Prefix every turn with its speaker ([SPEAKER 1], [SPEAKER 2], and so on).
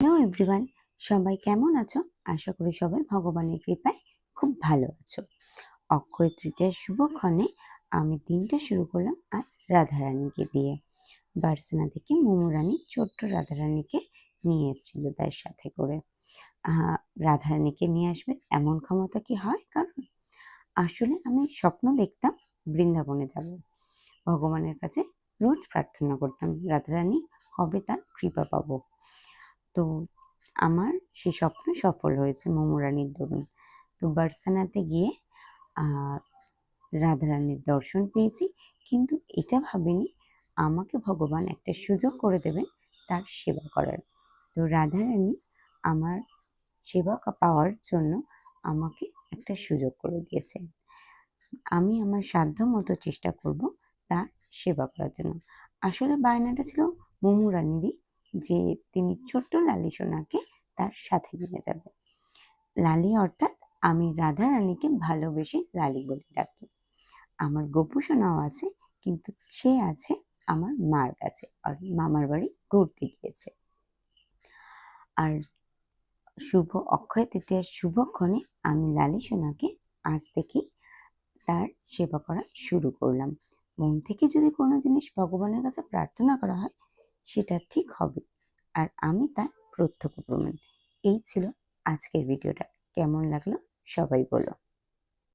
[SPEAKER 1] Hello everyone, সবাই কেমন আছো? আশা করি সবাই ভগবানের কৃপায় খুব ভালো আছো। অক্ষয় তৃতীয়ার শুভক্ষণে আমি দিনটা শুরু করলাম আজ রাধারানীকে দিয়ে। বার্সেনা থেকে মোমো রানী ছোট্ট রাধারানীকে নিয়ে এসেছিল তার সাথে করে। আহ রাধারানীকে নিয়ে আসবে এমন ক্ষমতা কি হয় কারণ? আসলে আমি স্বপ্ন দেখতাম বৃন্দাবনে যাব, ভগবানের কাছে রোজ প্রার্থনা করতাম রাধারানী কবে তার কৃপা পাবো। তো আমার সেই স্বপ্ন সফল হয়েছে মোমোরানির দরুন। তো বার্সানাতে গিয়ে আহ রাধারানীর দর্শন পেয়েছি, কিন্তু এটা ভাবিনি আমাকে ভগবান একটা সুযোগ করে দেবেন তার সেবা করার। তো রাধারানী আমার সেবা পাওয়ার জন্য আমাকে একটা সুযোগ করে দিয়েছে। আমি আমার সাধ্য মতো চেষ্টা করব তার সেবা করার জন্য। আসলে বায়নাটা ছিল মোমো রানীরই, যে তিনি ছোট্ট লালি সোনাকে তার সাথে নিয়ে যাবে। লালি অর্থাৎ আমি রাধা রানীকে ভালোবেসে লালি বলে ডাকি। আমার গপু সোনাও আছে, কিন্তু সে আছে আমার মার কাছে আর মামার বাড়ি ঘুরতে গিয়েছে। আর শুভ অক্ষয় তৃতীয়ার শুভক্ষণে আমি লালি সোনাকে আজ থেকেই তার সেবা করা শুরু করলাম। মন থেকে যদি কোনো জিনিস ভগবানের কাছে প্রার্থনা করা হয়, সেটা ঠিক হবে, আর আমি তার প্রত্যক্ষ প্রমাণ। এই ছিল আজকের ভিডিওটা। কেমন লাগলো সবাই বলো।